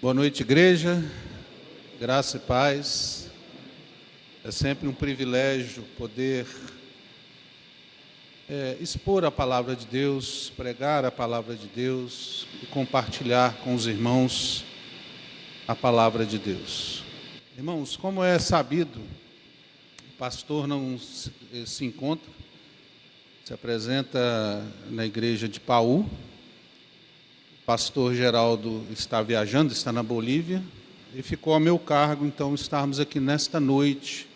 Boa noite, igreja, graça e paz. É sempre um privilégio poder expor a palavra de Deus, pregar a palavra de Deus e compartilhar com os irmãos a palavra de Deus. Irmãos, como é sabido, o pastor não se encontra, se apresenta na igreja de Paú. O pastor Geraldo está viajando, está na Bolívia, e ficou a meu cargo, então, estarmos aqui nesta noite,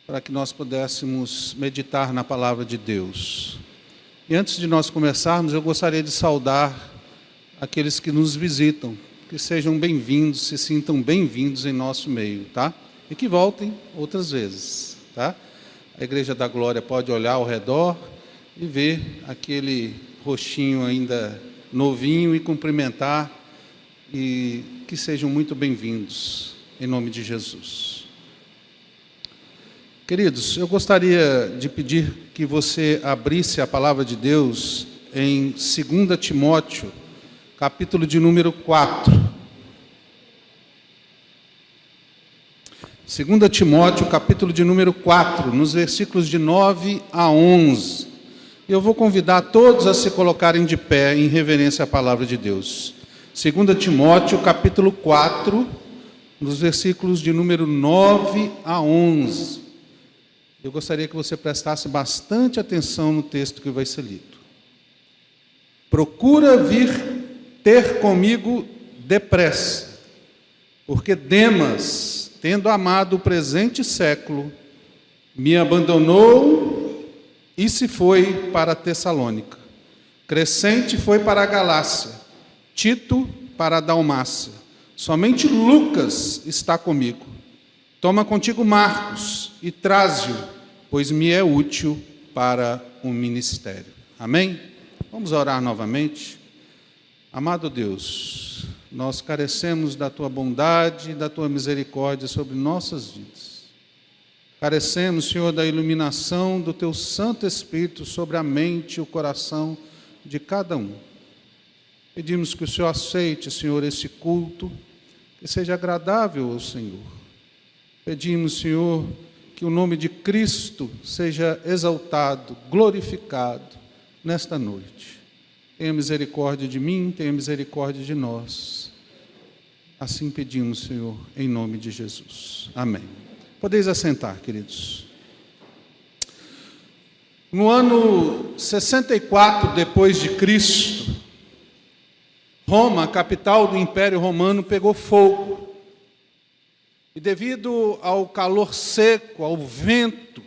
para que nós pudéssemos meditar na palavra de Deus. E antes de nós começarmos, eu gostaria de saudar aqueles que nos visitam, que sejam bem-vindos, se sintam bem-vindos em nosso meio, tá? E que voltem outras vezes, tá? A Igreja da Glória pode olhar ao redor e ver aquele rostinho ainda novinho e cumprimentar, e que sejam muito bem-vindos, em nome de Jesus. Queridos, eu gostaria de pedir que você abrisse a palavra de Deus em 2 Timóteo, capítulo de número 4. 2 Timóteo, capítulo de número 4, nos versículos de 9 a 11. Eu vou convidar todos a se colocarem de pé em reverência à palavra de Deus. 2 Timóteo, capítulo 4, nos versículos de número 9 a 11. Eu gostaria que você prestasse bastante atenção no texto que vai ser lido. Procura vir ter comigo depressa, porque Demas, tendo amado o presente século, me abandonou e se foi para Tessalônica. Crescente foi para a Galácia, Tito para a Dalmácia. Somente Lucas está comigo. Toma contigo Marcos e traze-o, pois me é útil para o ministério. Amém? Vamos orar novamente. Amado Deus, nós carecemos da Tua bondade e da Tua misericórdia sobre nossas vidas. Carecemos, Senhor, da iluminação do Teu Santo Espírito sobre a mente e o coração de cada um. Pedimos que o Senhor aceite, Senhor, esse culto, que seja agradável ao Senhor. Pedimos, Senhor, que o nome de Cristo seja exaltado, glorificado nesta noite. Tenha misericórdia de mim, tenha misericórdia de nós. Assim pedimos, Senhor, em nome de Jesus. Amém. Podeis assentar, queridos. No ano 64 depois de Cristo, Roma, a capital do Império Romano, pegou fogo. E devido ao calor seco, ao vento,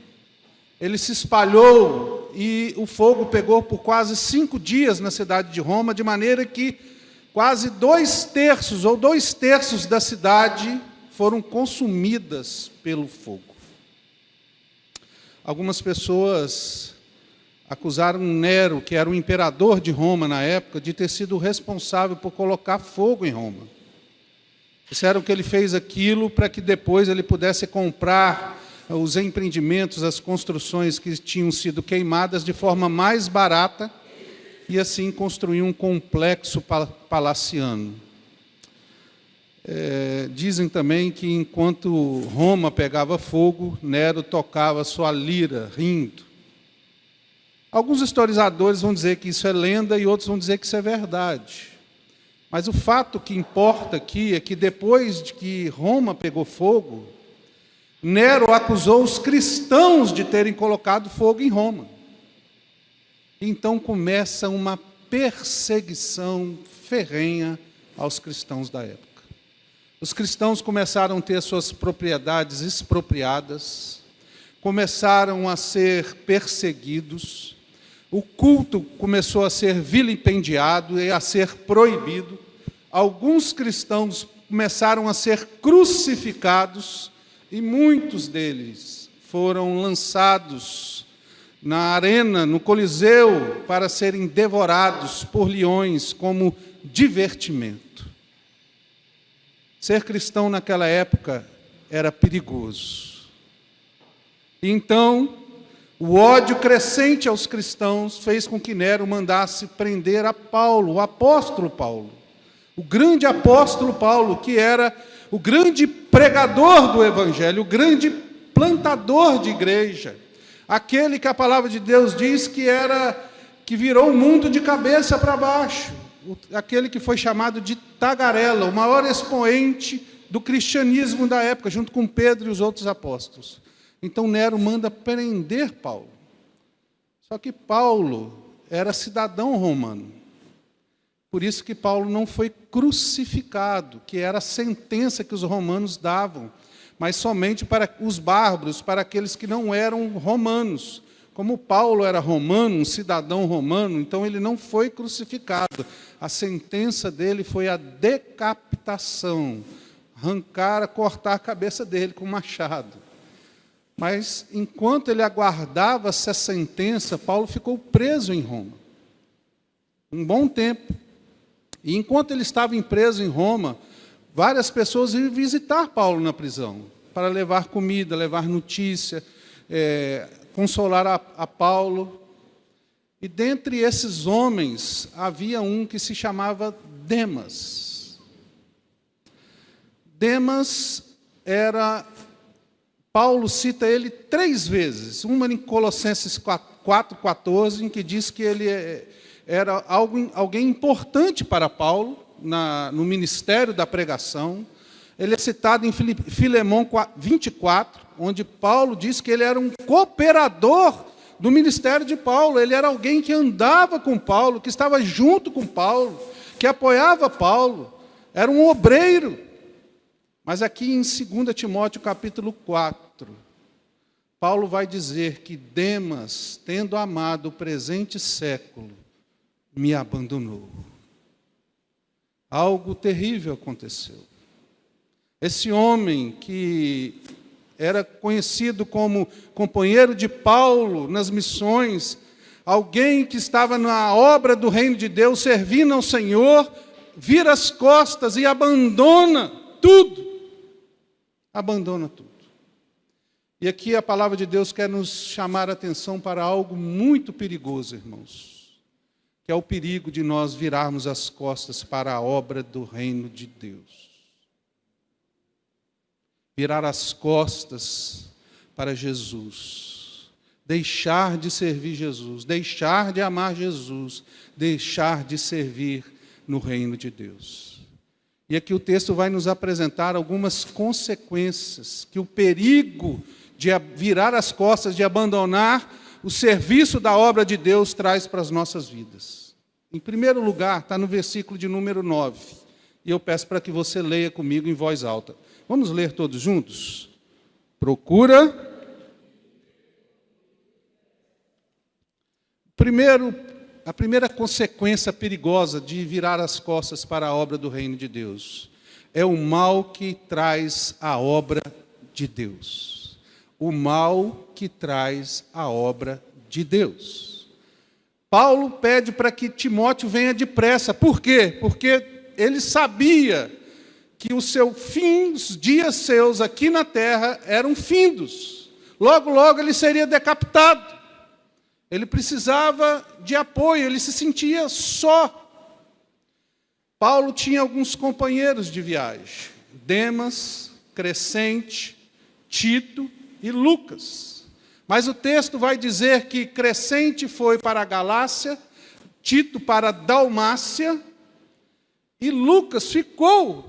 ele se espalhou e o fogo pegou por quase 5 dias na cidade de Roma, de maneira que quase 2/3 da cidade foram consumidas pelo fogo. Algumas pessoas acusaram Nero, que era o imperador de Roma na época, de ter sido responsável por colocar fogo em Roma. Disseram que ele fez aquilo para que depois ele pudesse comprar os empreendimentos, as construções que tinham sido queimadas de forma mais barata e assim construir um complexo palaciano. Dizem também que enquanto Roma pegava fogo, Nero tocava sua lira, rindo. Alguns historiadores vão dizer que isso é lenda e outros vão dizer que isso é verdade. Mas o fato que importa aqui é que depois de que Roma pegou fogo, Nero acusou os cristãos de terem colocado fogo em Roma. Então começa uma perseguição ferrenha aos cristãos da época. Os cristãos começaram a ter suas propriedades expropriadas, começaram a ser perseguidos, o culto começou a ser vilipendiado e a ser proibido. Alguns cristãos começaram a ser crucificados e muitos deles foram lançados na arena, no Coliseu, para serem devorados por leões como divertimento. Ser cristão naquela época era perigoso. Então, o ódio crescente aos cristãos fez com que Nero mandasse prender a Paulo, o apóstolo Paulo. O grande apóstolo Paulo, que era o grande pregador do Evangelho, o grande plantador de igreja, aquele que a palavra de Deus diz que virou o mundo de cabeça para baixo, aquele que foi chamado de tagarela, o maior expoente do cristianismo da época, junto com Pedro e os outros apóstolos. Então Nero manda prender Paulo. Só que Paulo era cidadão romano. Por isso que Paulo não foi crucificado, que era a sentença que os romanos davam, mas somente para os bárbaros, para aqueles que não eram romanos. Como Paulo era romano, um cidadão romano, então ele não foi crucificado. A sentença dele foi a decapitação, cortar a cabeça dele com um machado. Mas, enquanto ele aguardava essa sentença, Paulo ficou preso em Roma. Um bom tempo. E enquanto ele estava preso em Roma, várias pessoas iam visitar Paulo na prisão, para levar comida, levar notícia, consolar a Paulo. E dentre esses homens, havia um que se chamava Demas. Demas Paulo cita ele 3 vezes. Uma em Colossenses 4,14, em que diz que ele era alguém importante para Paulo no ministério da pregação. Ele é citado em Filemão 24, onde Paulo diz que ele era um cooperador do ministério de Paulo. Ele era alguém que andava com Paulo, que estava junto com Paulo, que apoiava Paulo. Era um obreiro. Mas aqui em 2 Timóteo capítulo 4, Paulo vai dizer que Demas, tendo amado o presente século, me abandonou. Algo terrível aconteceu. Esse homem que era conhecido como companheiro de Paulo nas missões, alguém que estava na obra do reino de Deus, servindo ao Senhor, vira as costas e abandona tudo. Abandona tudo. E aqui a palavra de Deus quer nos chamar a atenção para algo muito perigoso, irmãos, que é o perigo de nós virarmos as costas para a obra do reino de Deus. Virar as costas para Jesus, deixar de servir Jesus, deixar de amar Jesus, deixar de servir no reino de Deus. E aqui o texto vai nos apresentar algumas consequências que o perigo de virar as costas, de abandonar o serviço da obra de Deus traz para as nossas vidas. Em primeiro lugar, está no versículo de número 9. E eu peço para que você leia comigo em voz alta. Vamos ler todos juntos? A primeira consequência perigosa de virar as costas para a obra do reino de Deus é o mal que traz a obra de Deus. O mal que traz a obra de Deus. Paulo pede para que Timóteo venha depressa. Por quê? Porque ele sabia que os dias seus aqui na terra eram findos. Logo, logo ele seria decapitado. Ele precisava de apoio, ele se sentia só. Paulo tinha alguns companheiros de viagem: Demas, Crescente, Tito e Lucas. Mas o texto vai dizer que Crescente foi para a Galácia, Tito para a Dalmácia, e Lucas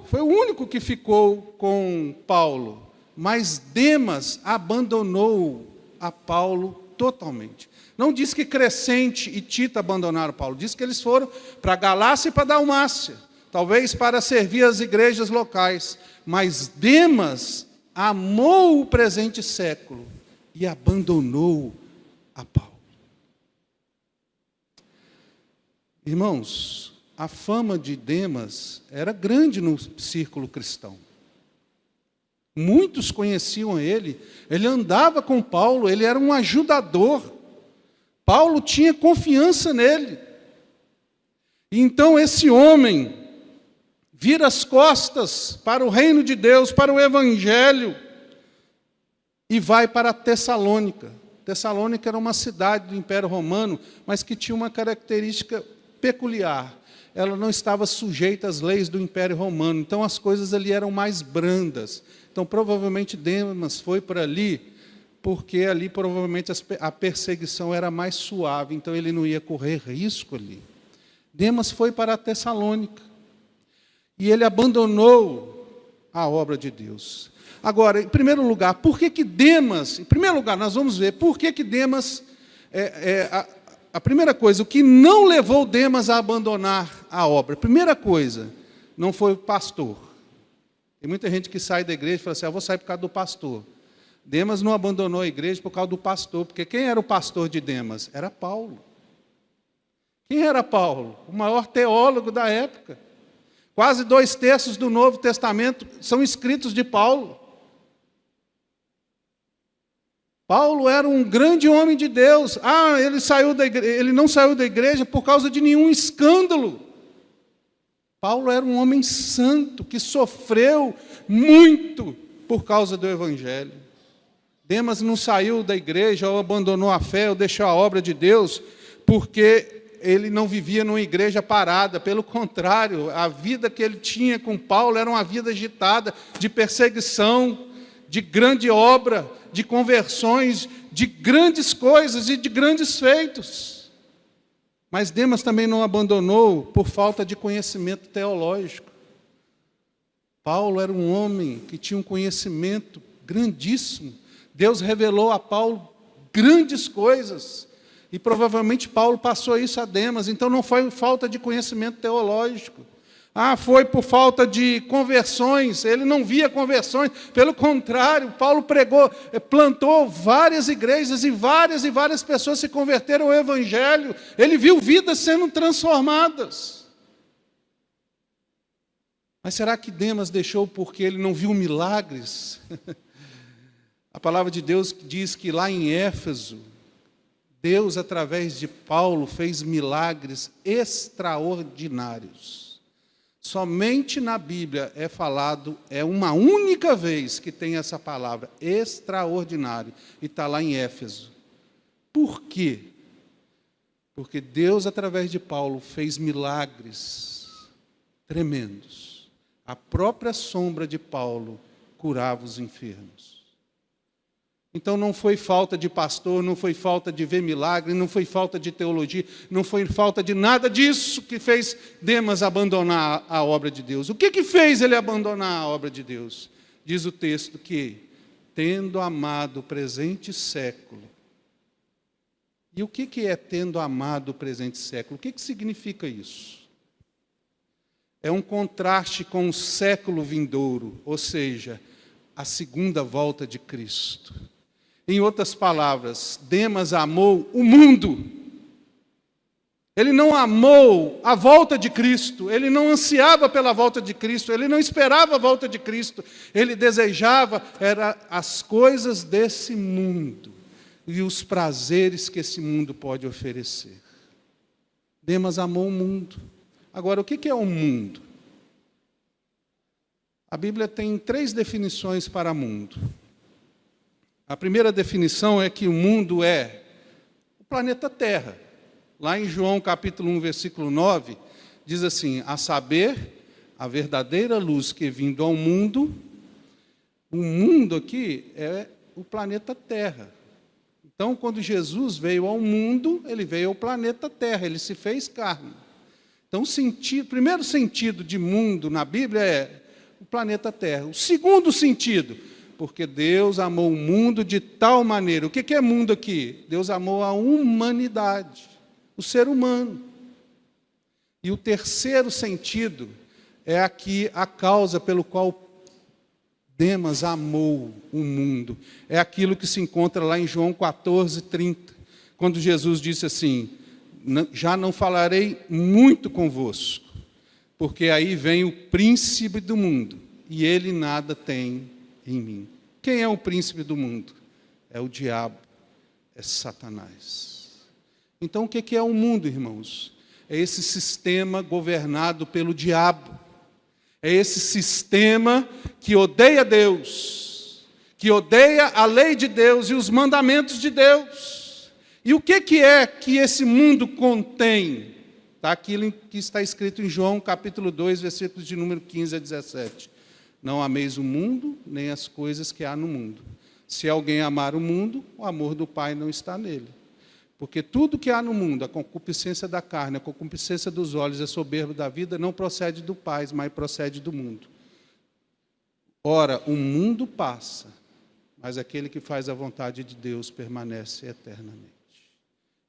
foi o único que ficou com Paulo. Mas Demas abandonou a Paulo totalmente. Não diz que Crescente e Tito abandonaram Paulo, diz que eles foram para a Galácia e para a Dalmácia, talvez para servir as igrejas locais. Mas Demas amou o presente século e abandonou a Paulo. Irmãos, a fama de Demas era grande no círculo cristão. Muitos conheciam ele andava com Paulo, ele era um ajudador. Paulo tinha confiança nele. Então esse homem vira as costas para o reino de Deus, para o Evangelho, e vai para Tessalônica. Tessalônica era uma cidade do Império Romano, mas que tinha uma característica peculiar. ela não estava sujeita às leis do Império Romano. Então, as coisas ali eram mais brandas. Então, provavelmente, Demas foi para ali, porque ali, provavelmente, a perseguição era mais suave. Então, ele não ia correr risco ali. Demas foi para a Tessalônica. E ele abandonou a obra de Deus. Agora, em primeiro lugar, por que Demas... Em primeiro lugar, nós vamos ver por que Demas... A primeira coisa, o que não levou Demas a abandonar a obra. Primeira coisa, não foi o pastor. Tem muita gente que sai da igreja e fala assim, vou sair por causa do pastor. Demas não abandonou a igreja por causa do pastor, porque quem era o pastor de Demas? Era Paulo. Quem era Paulo? O maior teólogo da época. Quase 2/3 do Novo Testamento são escritos de Paulo. Paulo era um grande homem de Deus. Ele não saiu da igreja por causa de nenhum escândalo. Paulo era um homem santo que sofreu muito por causa do Evangelho. Demas não saiu da igreja ou abandonou a fé ou deixou a obra de Deus porque ele não vivia numa igreja parada. Pelo contrário, a vida que ele tinha com Paulo era uma vida agitada, de perseguição, de grande obra, de conversões, de grandes coisas e de grandes feitos. Mas Demas também não abandonou por falta de conhecimento teológico. Paulo era um homem que tinha um conhecimento grandíssimo. Deus revelou a Paulo grandes coisas. E provavelmente Paulo passou isso a Demas. Então não foi falta de conhecimento teológico. Foi por falta de conversões. Ele não via conversões. Pelo contrário, Paulo plantou várias igrejas e várias pessoas se converteram ao Evangelho. Ele viu vidas sendo transformadas. Mas será que Demas deixou porque ele não viu milagres? A palavra de Deus diz que lá em Éfeso, Deus, através de Paulo, fez milagres extraordinários. Somente na Bíblia é falado, é uma única vez que tem essa palavra, extraordinário, e está lá em Éfeso. Por quê? Porque Deus, através de Paulo, fez milagres tremendos. A própria sombra de Paulo curava os enfermos. Então não foi falta de pastor, não foi falta de ver milagre, não foi falta de teologia, não foi falta de nada disso que fez Demas abandonar a obra de Deus. O que fez ele abandonar a obra de Deus? Diz o texto que, tendo amado o presente século. E o que é tendo amado o presente século? O que significa isso? É um contraste com o século vindouro, ou seja, a segunda volta de Cristo. Em outras palavras, Demas amou o mundo. Ele não amou a volta de Cristo, ele não ansiava pela volta de Cristo, ele não esperava a volta de Cristo, ele desejava as coisas desse mundo e os prazeres que esse mundo pode oferecer. Demas amou o mundo. Agora, o que é o mundo? A Bíblia tem 3 definições para mundo. A primeira definição é que o mundo é o planeta Terra. Lá em João capítulo 1, versículo 9, diz assim, a saber, a verdadeira luz que vindo ao mundo, o mundo aqui é o planeta Terra. Então, quando Jesus veio ao mundo, ele veio ao planeta Terra, ele se fez carne. Então, o primeiro sentido de mundo na Bíblia é o planeta Terra. O segundo sentido, porque Deus amou o mundo de tal maneira. O que é mundo aqui? Deus amou a humanidade, o ser humano. E o terceiro sentido é aqui a causa pelo qual Demas amou o mundo. É aquilo que se encontra lá em João 14:30, quando Jesus disse assim, já não falarei muito convosco, porque aí vem o príncipe do mundo, e ele nada tem em mim. Quem é o príncipe do mundo? É o diabo, é Satanás. Então o que é o mundo, irmãos? É esse sistema governado pelo diabo. É esse sistema que odeia Deus, que odeia a lei de Deus e os mandamentos de Deus. E o que é que esse mundo contém? Está aquilo que está escrito em João, capítulo 2, versículos de número 15 a 17. Não ameis o mundo, nem as coisas que há no mundo. Se alguém amar o mundo, o amor do Pai não está nele. Porque tudo que há no mundo, a concupiscência da carne, a concupiscência dos olhos, a soberba da vida, não procede do Pai, mas procede do mundo. Ora, o mundo passa, mas aquele que faz a vontade de Deus permanece eternamente.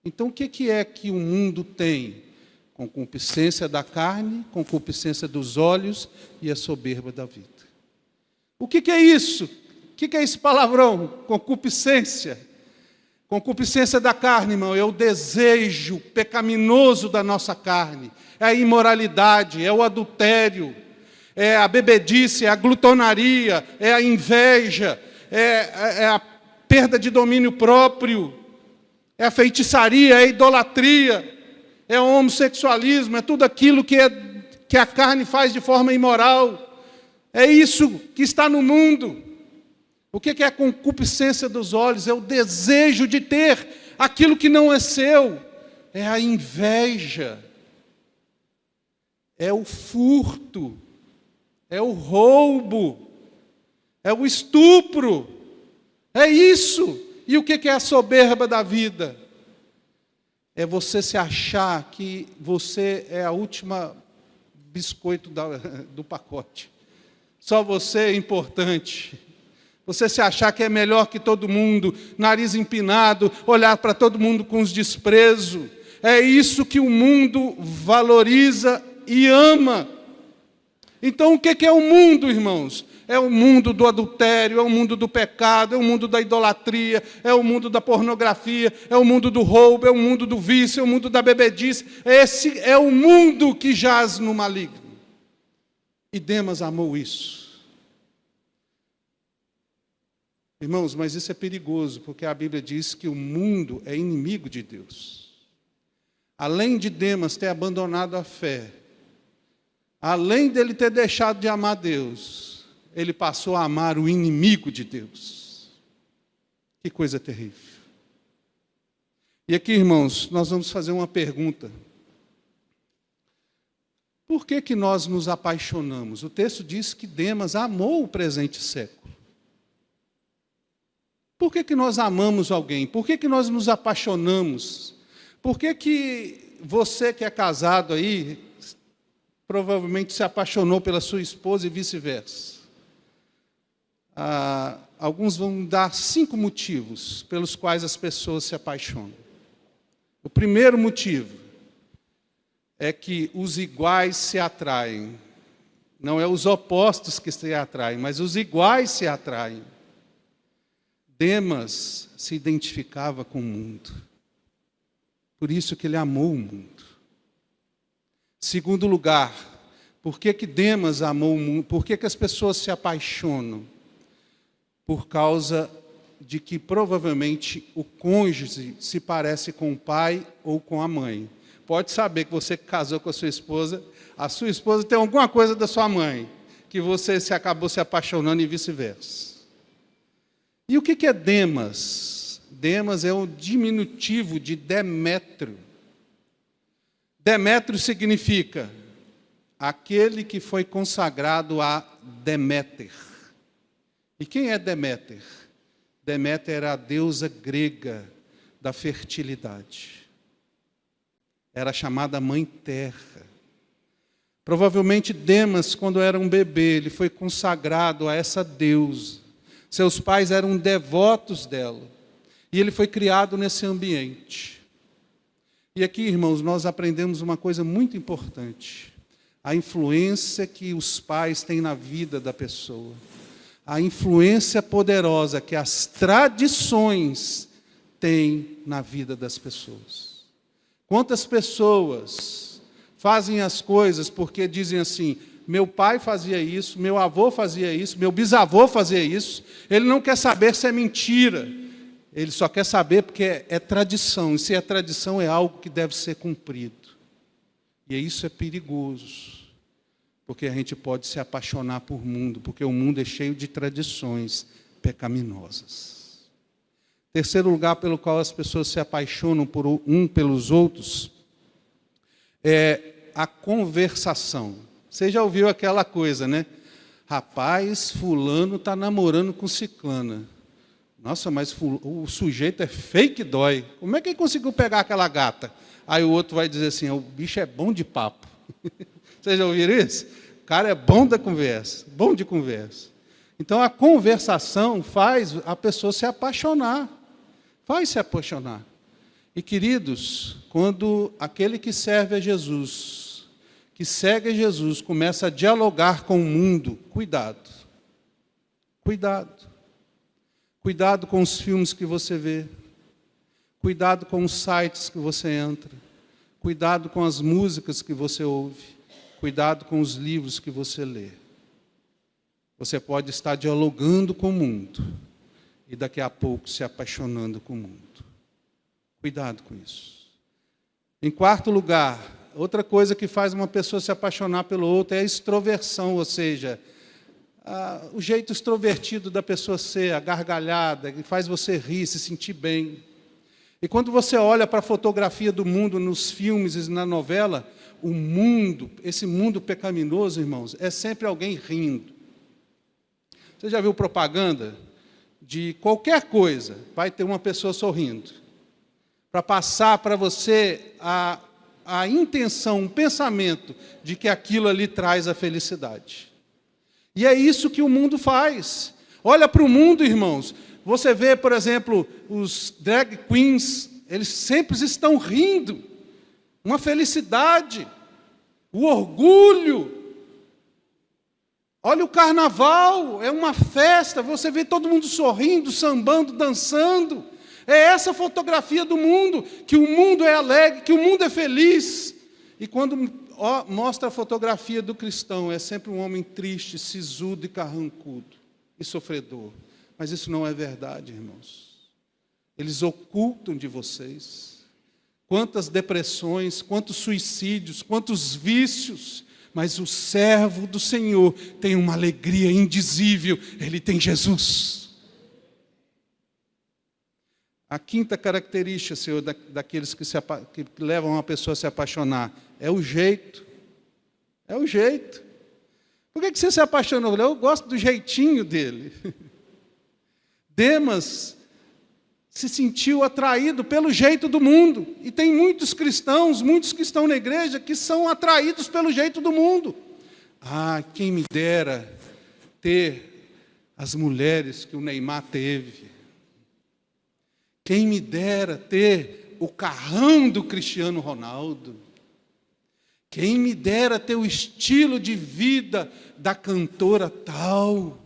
Então, o que é que o mundo tem? Concupiscência da carne, concupiscência dos olhos e a soberba da vida. O que é isso? O que é esse palavrão? Concupiscência. Concupiscência da carne, irmão, é o desejo pecaminoso da nossa carne, é a imoralidade, é o adultério, é a bebedice, é a glutonaria, é a inveja, é a perda de domínio próprio, é a feitiçaria, é a idolatria, é o homossexualismo, é tudo aquilo que a carne faz de forma imoral. É isso que está no mundo. O que é a concupiscência dos olhos? É o desejo de ter aquilo que não é seu. É a inveja. É o furto. É o roubo. É o estupro. É isso. E o que é a soberba da vida? É você se achar que você é a última biscoito do pacote. Só você é importante. Você se achar que é melhor que todo mundo, nariz empinado, olhar para todo mundo com os desprezos. É isso que o mundo valoriza e ama. Então, o que é o mundo, irmãos? É o mundo do adultério, é o mundo do pecado, é o mundo da idolatria, é o mundo da pornografia, é o mundo do roubo, é o mundo do vício, é o mundo da bebedice. Esse é o mundo que jaz no maligno. E Demas amou isso. Irmãos, mas isso é perigoso, porque a Bíblia diz que o mundo é inimigo de Deus. Além de Demas ter abandonado a fé, além dele ter deixado de amar Deus, ele passou a amar o inimigo de Deus. Que coisa terrível. E aqui, irmãos, nós vamos fazer uma pergunta. Por que nós nos apaixonamos? O texto diz que Demas amou o presente século. Por que nós amamos alguém? Por que nós nos apaixonamos? Por que você que é casado aí, provavelmente se apaixonou pela sua esposa e vice-versa? Alguns vão dar 5 motivos pelos quais as pessoas se apaixonam. O primeiro motivo é que os iguais se atraem. Não é os opostos que se atraem, mas os iguais se atraem. Demas se identificava com o mundo. Por isso que ele amou o mundo. Segundo lugar, por que Demas amou o mundo? Por que as pessoas se apaixonam? Por causa de que provavelmente o cônjuge se parece com o pai ou com a mãe. Pode saber que você casou com a sua esposa tem alguma coisa da sua mãe, que você acabou se apaixonando e vice-versa. E o que é Demas? Demas é o diminutivo de Demétrio. Demétrio significa aquele que foi consagrado a Deméter. E quem é Deméter? Deméter era a deusa grega da fertilidade. Era chamada Mãe Terra. Provavelmente Demas, quando era um bebê, ele foi consagrado a essa deusa. Seus pais eram devotos dela. E ele foi criado nesse ambiente. E aqui, irmãos, nós aprendemos uma coisa muito importante. A influência que os pais têm na vida da pessoa. A influência poderosa que as tradições têm na vida das pessoas. Quantas pessoas fazem as coisas porque dizem assim: meu pai fazia isso, meu avô fazia isso, meu bisavô fazia isso. Ele não quer saber se é mentira. Ele só quer saber porque é tradição. E se é tradição, é algo que deve ser cumprido. E isso é perigoso. Porque a gente pode se apaixonar por mundo, porque o mundo é cheio de tradições pecaminosas. Terceiro lugar pelo qual as pessoas se apaixonam pelos outros é a conversação. Você já ouviu aquela coisa, né? Rapaz, fulano está namorando com ciclana. Nossa, mas o sujeito é feio que dói. Como é que ele conseguiu pegar aquela gata? Aí o outro vai dizer assim, o bicho é bom de papo. Vocês já ouviram isso? O cara é bom da conversa, bom de conversa. Então, a conversação faz a pessoa se apaixonar. Faz se apaixonar. E, queridos, quando aquele que serve a Jesus, que segue a Jesus, começa a dialogar com o mundo, cuidado. Cuidado. Cuidado com os filmes que você vê. Cuidado com os sites que você entra. Cuidado com as músicas que você ouve. Cuidado com os livros que você lê. Você pode estar dialogando com o mundo e daqui a pouco se apaixonando com o mundo. Cuidado com isso. Em quarto lugar, outra coisa que faz uma pessoa se apaixonar pelo outro é a extroversão, ou seja, o jeito extrovertido da pessoa ser, a gargalhada, que faz você rir, se sentir bem. E quando você olha para a fotografia do mundo nos filmes e na novela, o mundo, esse mundo pecaminoso, irmãos, é sempre alguém rindo. Você já viu propaganda de qualquer coisa? Vai ter uma pessoa sorrindo. Para passar para você a intenção, um pensamento de que aquilo ali traz a felicidade. E é isso que o mundo faz. Olha para o mundo, irmãos. Você vê, por exemplo, os drag queens, eles sempre estão rindo. Uma felicidade. O orgulho. Olha o carnaval, é uma festa, você vê todo mundo sorrindo, sambando, dançando. É essa fotografia do mundo, que o mundo é alegre, que o mundo é feliz. E quando mostra a fotografia do cristão, é sempre um homem triste, sisudo e carrancudo, e sofredor. Mas isso não é verdade, irmãos. Eles ocultam de vocês. Quantas depressões, quantos suicídios, quantos vícios. Mas o servo do Senhor tem uma alegria indizível, ele tem Jesus. A quinta característica, Senhor, daqueles que levam uma pessoa a se apaixonar, é o jeito. É o jeito. Por que você se apaixonou? Eu gosto do jeitinho dele. Demas se sentiu atraído pelo jeito do mundo. E tem muitos cristãos, muitos que estão na igreja, que são atraídos pelo jeito do mundo. Ah, quem me dera ter as mulheres que o Neymar teve. Quem me dera ter o carrão do Cristiano Ronaldo. Quem me dera ter o estilo de vida da cantora tal.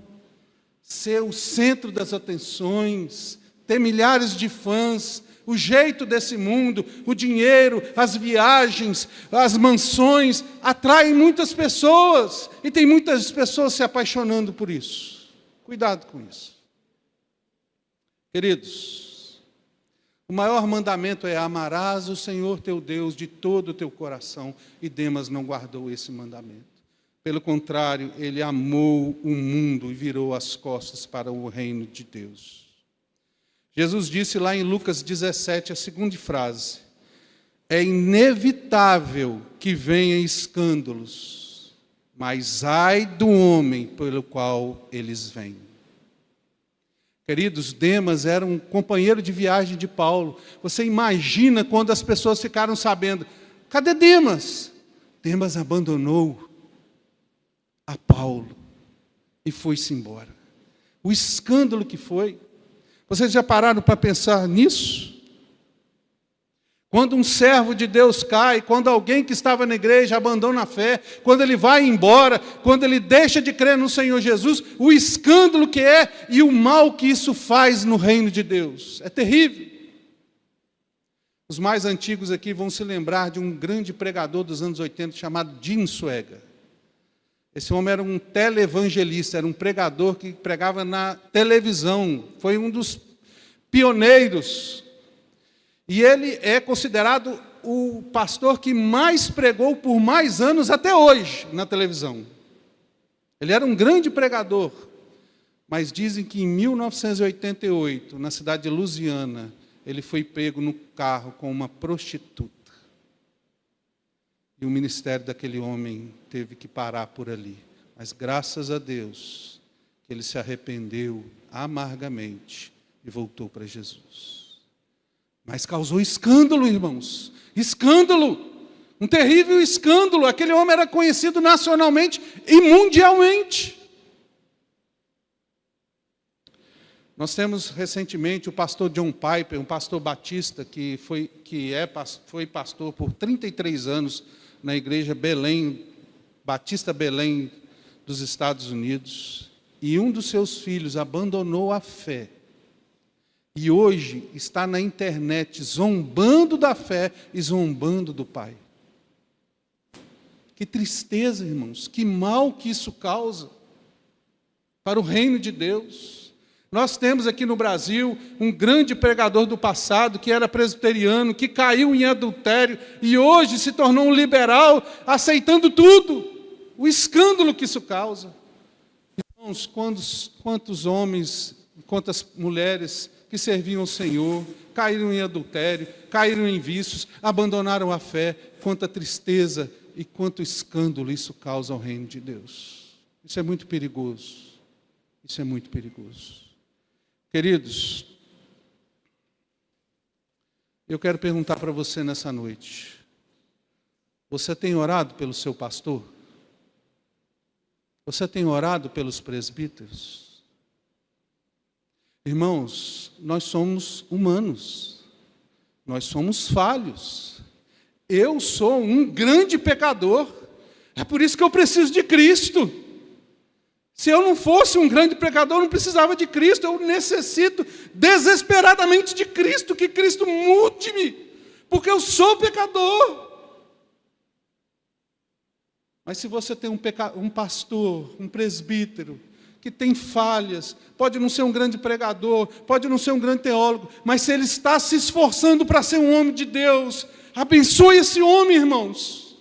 Ser o centro das atenções, ter milhares de fãs, o jeito desse mundo, o dinheiro, as viagens, as mansões, atraem muitas pessoas, e tem muitas pessoas se apaixonando por isso. Cuidado com isso. Queridos, o maior mandamento é: amarás o Senhor teu Deus de todo o teu coração, e Demas não guardou esse mandamento. Pelo contrário, ele amou o mundo e virou as costas para o reino de Deus. Jesus disse lá em Lucas 17, a segunda frase: é inevitável que venham escândalos, mas ai do homem pelo qual eles vêm. Queridos, Demas era um companheiro de viagem de Paulo. Você imagina quando as pessoas ficaram sabendo: cadê Demas? Demas abandonou a Paulo e foi-se embora. O escândalo que foi. Vocês já pararam para pensar nisso? Quando um servo de Deus cai, quando alguém que estava na igreja abandona a fé, quando ele vai embora, quando ele deixa de crer no Senhor Jesus, o escândalo que é e o mal que isso faz no reino de Deus. É terrível. Os mais antigos aqui vão se lembrar de um grande pregador dos anos 80 chamado Jim Swaggart. Esse homem era um televangelista, era um pregador que pregava na televisão. Foi um dos pioneiros. E ele é considerado o pastor que mais pregou por mais anos até hoje na televisão. Ele era um grande pregador. Mas dizem que em 1988, na cidade de Louisiana, ele foi pego no carro com uma prostituta. E o ministério daquele homem teve que parar por ali. Mas graças a Deus, que ele se arrependeu amargamente e voltou para Jesus. Mas causou escândalo, irmãos. Escândalo. Um terrível escândalo. Aquele homem era conhecido nacionalmente e mundialmente. Nós temos recentemente o pastor John Piper, um pastor batista que foi pastor por 33 anos na igreja Belém, Batista Belém dos Estados Unidos. E um dos seus filhos abandonou a fé. E hoje está na internet zombando da fé e zombando do pai. Que tristeza, irmãos, que mal que isso causa para o reino de Deus. Nós temos aqui no Brasil um grande pregador do passado, que era presbiteriano, que caiu em adultério e hoje se tornou um liberal, aceitando tudo. O escândalo que isso causa. Irmãos, quantos homens, quantas mulheres que serviam ao Senhor, caíram em adultério, caíram em vícios, abandonaram a fé, quanta tristeza e quanto escândalo isso causa ao reino de Deus. Isso é muito perigoso. Isso é muito perigoso. Queridos, eu quero perguntar para você nessa noite: você tem orado pelo seu pastor? Você tem orado pelos presbíteros? Irmãos, nós somos humanos, nós somos falhos. Eu sou um grande pecador, é por isso que eu preciso de Cristo. Se eu não fosse um grande pecador, eu não precisava de Cristo. Eu necessito desesperadamente de Cristo, que Cristo mude-me, porque eu sou pecador. Mas se você tem um pastor, um presbítero, que tem falhas, pode não ser um grande pregador, pode não ser um grande teólogo, mas se ele está se esforçando para ser um homem de Deus, abençoe esse homem, irmãos.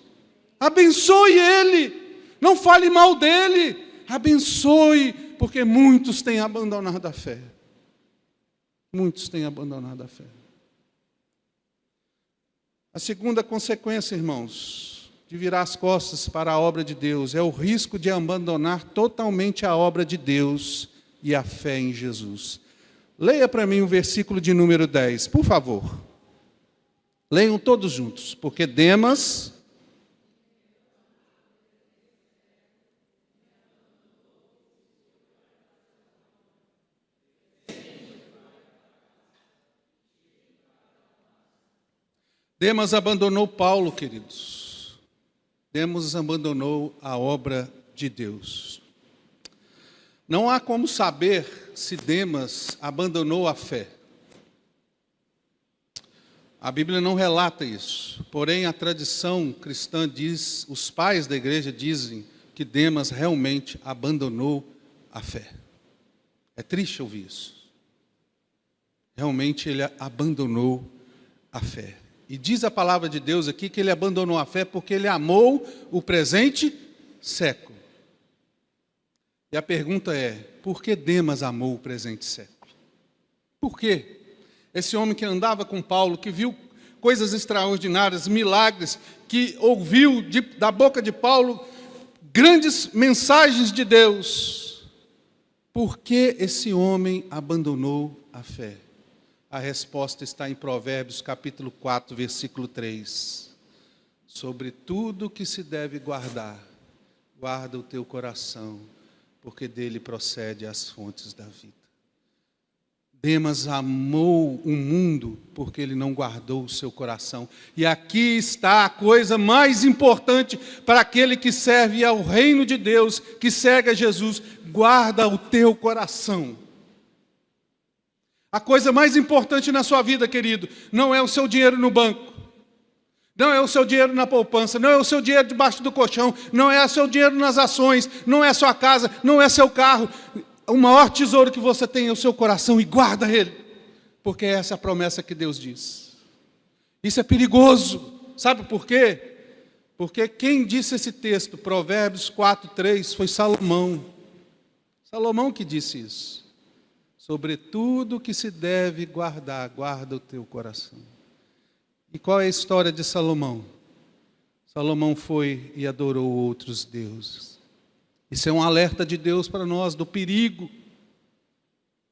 Abençoe ele. Não fale mal dele. Abençoe, porque muitos têm abandonado a fé. Muitos têm abandonado a fé. A segunda consequência, irmãos, de virar as costas para a obra de Deus, é o risco de abandonar totalmente a obra de Deus e a fé em Jesus. Leia para mim o versículo de número 10, por favor. Leiam todos juntos, porque Demas abandonou Paulo, queridos. Demas abandonou a obra de Deus. Não há como saber se Demas abandonou a fé. A Bíblia não relata isso. Porém, a tradição cristã diz, os pais da igreja dizem que Demas realmente abandonou a fé. É triste ouvir isso. Realmente ele abandonou a fé. E diz a palavra de Deus aqui que ele abandonou a fé porque ele amou o presente século. E a pergunta é, por que Demas amou o presente século? Por quê? Esse homem que andava com Paulo, que viu coisas extraordinárias, milagres, que ouviu da boca de Paulo grandes mensagens de Deus. Por que esse homem abandonou a fé? A resposta está em Provérbios capítulo 4, versículo 3. Sobre tudo que se deve guardar, guarda o teu coração, porque dele procede as fontes da vida. Demas amou o mundo porque ele não guardou o seu coração. E aqui está a coisa mais importante para aquele que serve ao reino de Deus, que segue a Jesus: guarda o teu coração. A coisa mais importante na sua vida, querido, não é o seu dinheiro no banco, não é o seu dinheiro na poupança, não é o seu dinheiro debaixo do colchão, não é o seu dinheiro nas ações, não é a sua casa, não é seu carro. O maior tesouro que você tem é o seu coração, e guarda ele, porque essa é a promessa que Deus diz. Isso é perigoso, sabe por quê? Porque quem disse esse texto, Provérbios 4:3, foi Salomão. Salomão que disse isso. Sobre tudo que se deve guardar, guarda o teu coração. E qual é a história de Salomão? Salomão foi e adorou outros deuses. Isso é um alerta de Deus para nós, do perigo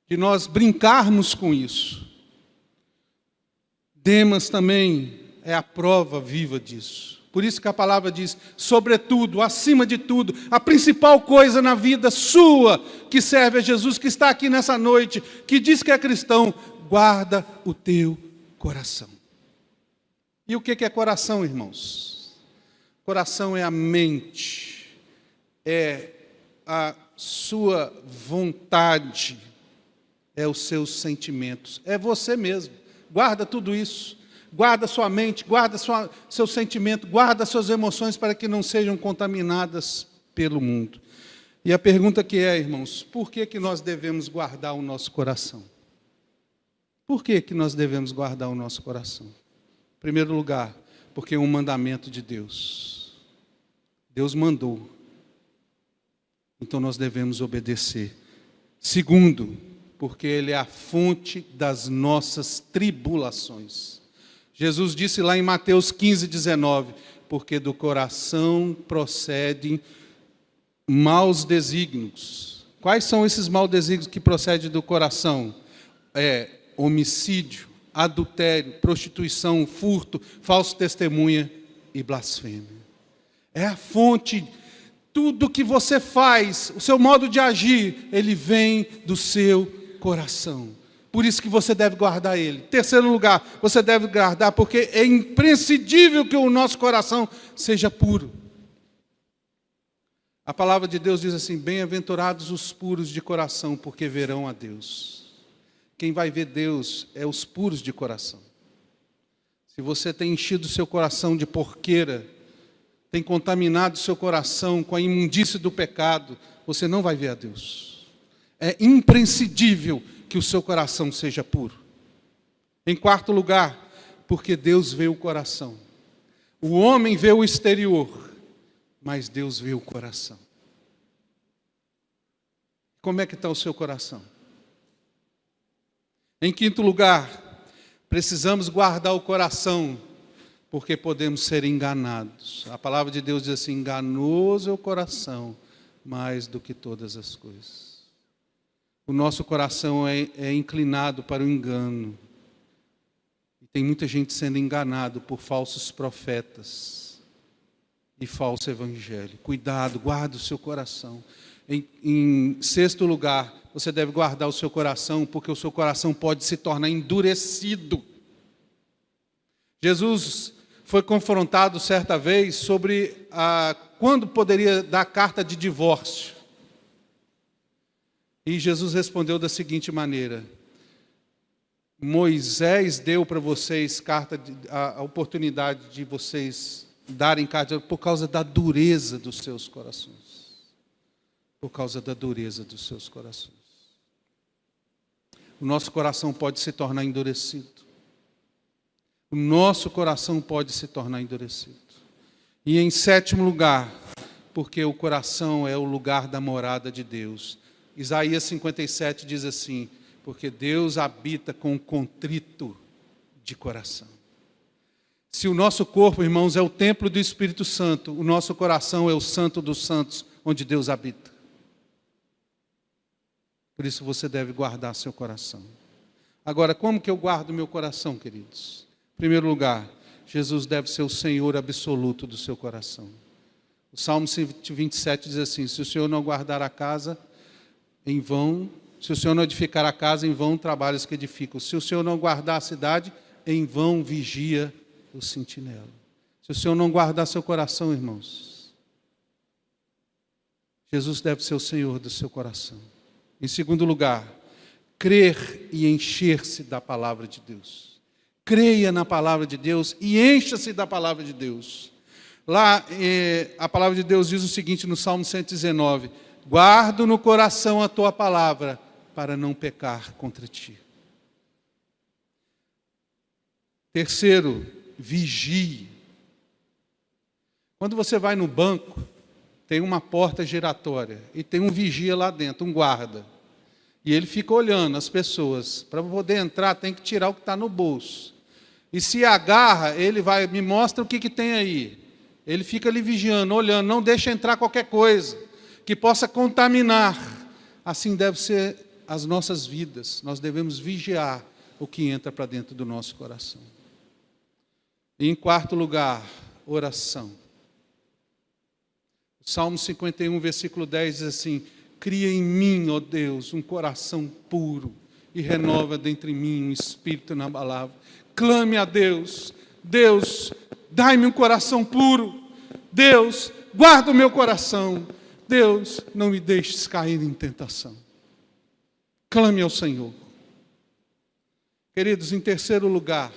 de nós brincarmos com isso. Demas também é a prova viva disso. Por isso que a palavra diz, sobretudo, acima de tudo, a principal coisa na vida sua, que serve a Jesus, que está aqui nessa noite, que diz que é cristão, guarda o teu coração. E o que é coração, irmãos? Coração é a mente, é a sua vontade, é os seus sentimentos, é você mesmo. Guarda tudo isso. Guarda sua mente, guarda seu sentimento, guarda suas emoções para que não sejam contaminadas pelo mundo. E a pergunta que é, irmãos, por que nós devemos guardar o nosso coração? Por que nós devemos guardar o nosso coração? Em primeiro lugar, porque é um mandamento de Deus. Deus mandou. Então nós devemos obedecer. Segundo, porque Ele é a fonte das nossas tribulações. Jesus disse lá em Mateus 15:19, porque do coração procedem maus desígnios. Quais são esses maus desígnios que procedem do coração? Homicídio, adultério, prostituição, furto, falso testemunha e blasfêmia. É a fonte. Tudo que você faz, o seu modo de agir, ele vem do seu coração. Por isso que você deve guardar ele. Terceiro lugar, você deve guardar porque é imprescindível que o nosso coração seja puro. A palavra de Deus diz assim, bem-aventurados os puros de coração, porque verão a Deus. Quem vai ver Deus é os puros de coração. Se você tem enchido o seu coração de porqueira, tem contaminado o seu coração com a imundície do pecado, você não vai ver a Deus. É imprescindível que o seu coração seja puro. Em quarto lugar, porque Deus vê o coração. O homem vê o exterior, mas Deus vê o coração. Como é que está o seu coração? Em quinto lugar, precisamos guardar o coração, porque podemos ser enganados. A palavra de Deus diz assim, enganoso é o coração, mais do que todas as coisas. O nosso coração é inclinado para o engano. E tem muita gente sendo enganado por falsos profetas e falso evangelho. Cuidado, guarda o seu coração. Em sexto lugar, você deve guardar o seu coração, porque o seu coração pode se tornar endurecido. Jesus foi confrontado certa vez sobre quando poderia dar carta de divórcio. E Jesus respondeu da seguinte maneira, Moisés deu para vocês a oportunidade de vocês darem carta por causa da dureza dos seus corações. Por causa da dureza dos seus corações. O nosso coração pode se tornar endurecido. O nosso coração pode se tornar endurecido. E em sétimo lugar, porque o coração é o lugar da morada de Deus. Isaías 57 diz assim, porque Deus habita com o contrito de coração. Se o nosso corpo, irmãos, é o templo do Espírito Santo, o nosso coração é o santo dos santos, onde Deus habita. Por isso você deve guardar seu coração. Agora, como que eu guardo meu coração, queridos? Em primeiro lugar, Jesus deve ser o Senhor absoluto do seu coração. O Salmo 127 diz assim, se o Senhor não guardar a casa, em vão, se o Senhor não edificar a casa, em vão trabalhos que edificam. Se o Senhor não guardar a cidade, em vão vigia o sentinela. Se o Senhor não guardar seu coração, irmãos, Jesus deve ser o Senhor do seu coração. Em segundo lugar, crer e encher-se da palavra de Deus. Creia na palavra de Deus e encha-se da palavra de Deus. Lá, a palavra de Deus diz o seguinte no Salmo 119, guardo no coração a tua palavra, para não pecar contra ti. Terceiro, vigie. Quando você vai no banco, tem uma porta giratória e tem um vigia lá dentro, um guarda. E ele fica olhando as pessoas. Para poder entrar, tem que tirar o que está no bolso. E se agarra, ele vai, me mostra o que tem aí. Ele fica ali vigiando, olhando, não deixa entrar qualquer coisa que possa contaminar. Assim deve ser as nossas vidas. Nós devemos vigiar o que entra para dentro do nosso coração. E em quarto lugar, oração. O Salmo 51, versículo 10 diz assim: cria em mim, ó Deus, um coração puro e renova dentro de mim um espírito inabalável. Clame a Deus: Deus, dai-me um coração puro. Deus, guarda o meu coração. Deus, não me deixes cair em tentação. Clame ao Senhor. Queridos, em terceiro lugar,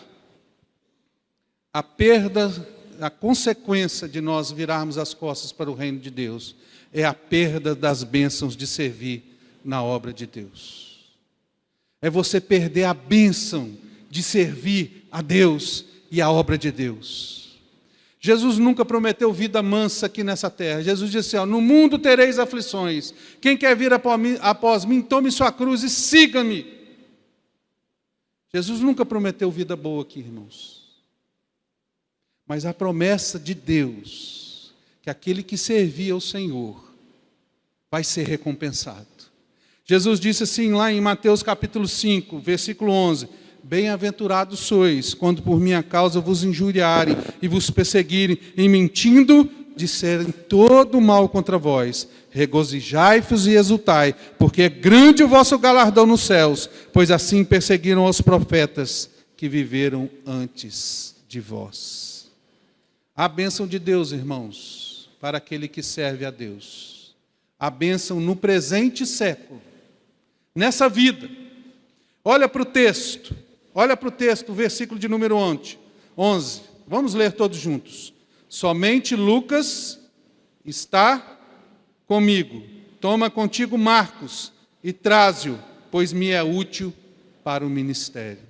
a consequência de nós virarmos as costas para o reino de Deus é a perda das bênçãos de servir na obra de Deus. É você perder a bênção de servir a Deus e a obra de Deus. Jesus nunca prometeu vida mansa aqui nessa terra. Jesus disse assim: no mundo tereis aflições. Quem quer vir após mim, tome sua cruz e siga-me. Jesus nunca prometeu vida boa aqui, irmãos. Mas a promessa de Deus, que aquele que servir ao Senhor vai ser recompensado. Jesus disse assim lá em Mateus capítulo 5, versículo 11: bem-aventurados sois, quando por minha causa vos injuriarem e vos perseguirem, e mentindo disserem todo mal contra vós. Regozijai-vos e exultai, porque é grande o vosso galardão nos céus, pois assim perseguiram os profetas que viveram antes de vós. A bênção de Deus, irmãos, para aquele que serve a Deus. A bênção no presente século, nessa vida. Olha para o texto, o versículo de número 11. Vamos ler todos juntos. Somente Lucas está comigo. Toma contigo Marcos e traze-o, pois me é útil para o ministério.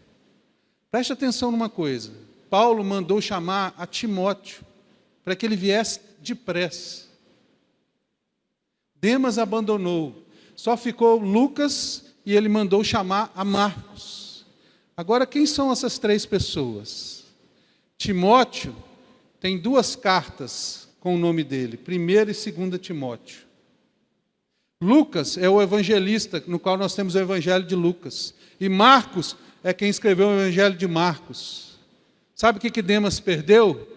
Preste atenção numa coisa. Paulo mandou chamar a Timóteo para que ele viesse depressa. Demas abandonou. Só ficou Lucas e ele mandou chamar a Marcos. Agora, quem são essas três pessoas? Timóteo tem 2 cartas com o nome dele, 1ª e 2ª Timóteo. Lucas é o evangelista, no qual nós temos o evangelho de Lucas. E Marcos é quem escreveu o evangelho de Marcos. Sabe o que Demas perdeu?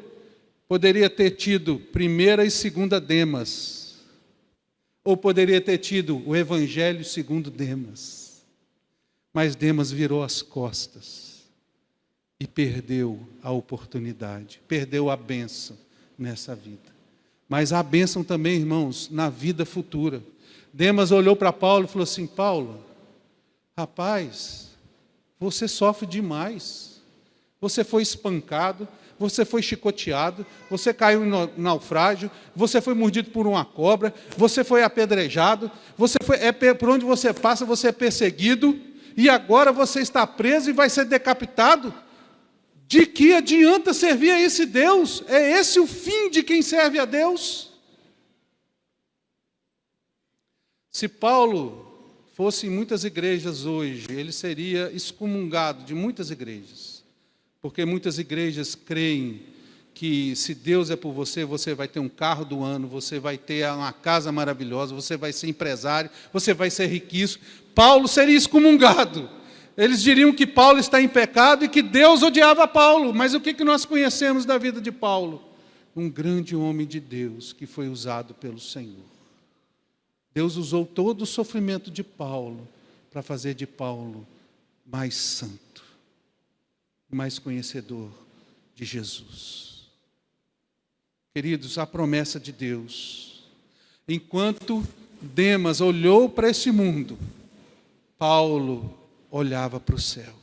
Poderia ter tido 1ª e 2ª Demas. Ou poderia ter tido o evangelho segundo Demas. Mas Demas virou as costas e perdeu a oportunidade, perdeu a bênção nessa vida. Mas há bênção também, irmãos, na vida futura. Demas olhou para Paulo e falou assim: Paulo, rapaz, você sofre demais. Você foi espancado, você foi chicoteado, você caiu em naufrágio, você foi mordido por uma cobra, você foi apedrejado, por onde você passa, você é perseguido, e agora você está preso e vai ser decapitado. De que adianta servir a esse Deus? É esse o fim de quem serve a Deus? Se Paulo fosse em muitas igrejas hoje, ele seria excomungado de muitas igrejas. Porque muitas igrejas creem que se Deus é por você, você vai ter um carro do ano, você vai ter uma casa maravilhosa, você vai ser empresário, você vai ser riquíssimo. Paulo seria excomungado. Eles diriam que Paulo está em pecado e que Deus odiava Paulo. Mas o que nós conhecemos da vida de Paulo? Um grande homem de Deus que foi usado pelo Senhor. Deus usou todo o sofrimento de Paulo para fazer de Paulo mais santo, mais conhecedor de Jesus. Queridos, a promessa de Deus. Enquanto Demas olhou para esse mundo, Paulo olhava para o céu.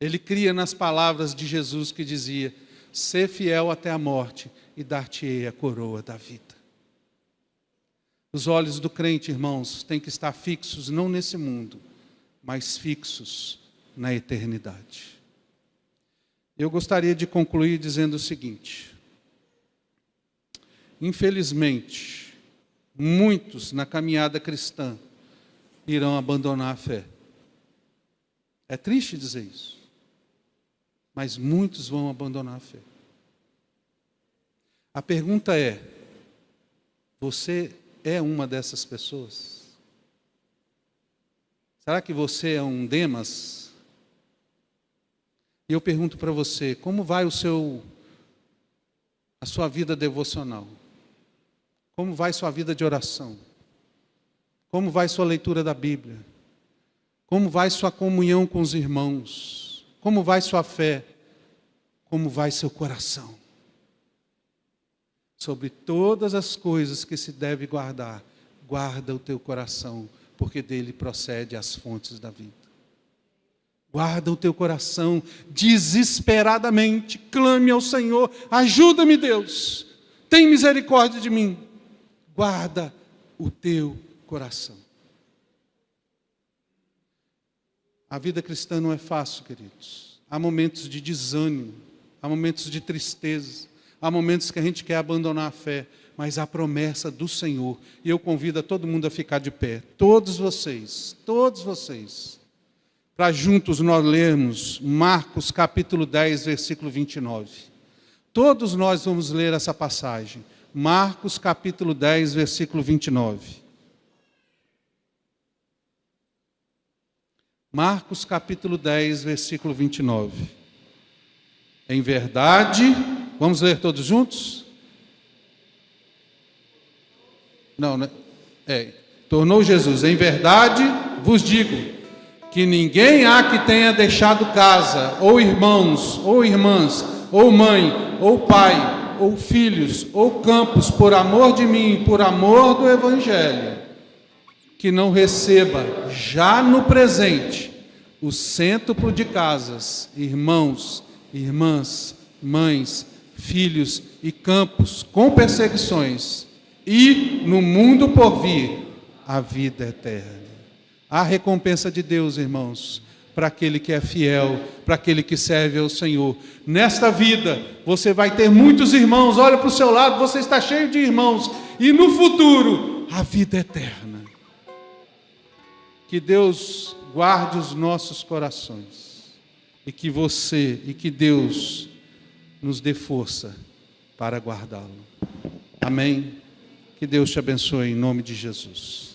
Ele cria nas palavras de Jesus que dizia: ser fiel até a morte e dar-te-ei a coroa da vida. Os olhos do crente, irmãos, têm que estar fixos não nesse mundo, mas fixos na eternidade. Eu gostaria de concluir dizendo o seguinte: infelizmente, muitos na caminhada cristã irão abandonar a fé. É triste dizer isso, mas muitos vão abandonar a fé. A pergunta é: você é uma dessas pessoas? Será que você é um Demas? E eu pergunto para você, como vai a sua vida devocional? Como vai sua vida de oração? Como vai sua leitura da Bíblia? Como vai sua comunhão com os irmãos? Como vai sua fé? Como vai seu coração? Sobre todas as coisas que se deve guardar, guarda o teu coração, porque dele procede as fontes da vida. Guarda o teu coração desesperadamente, clame ao Senhor, ajuda-me, Deus, tem misericórdia de mim. Guarda o teu coração. A vida cristã não é fácil, queridos. Há momentos de desânimo, há momentos de tristeza, há momentos que a gente quer abandonar a fé, mas há promessa do Senhor. E eu convido a todo mundo a ficar de pé, todos vocês, para juntos nós lermos Marcos capítulo 10, versículo 29. Todos nós vamos ler essa passagem. Marcos capítulo 10, versículo 29. Marcos capítulo 10, versículo 29. Em verdade, vamos ler todos juntos? Não, né? Tornou Jesus, em verdade vos digo, que ninguém há que tenha deixado casa, ou irmãos, ou irmãs, ou mãe, ou pai, ou filhos, ou campos, por amor de mim, por amor do Evangelho, que não receba já no presente o cêntuplo de casas, irmãos, irmãs, mães, filhos e campos, com perseguições, e no mundo por vir a vida eterna. Há recompensa de Deus, irmãos, para aquele que é fiel, para aquele que serve ao Senhor. Nesta vida, você vai ter muitos irmãos, olha para o seu lado, você está cheio de irmãos, e no futuro, a vida eterna. Que Deus guarde os nossos corações, e que Deus nos dê força para guardá-lo. Amém? Que Deus te abençoe em nome de Jesus.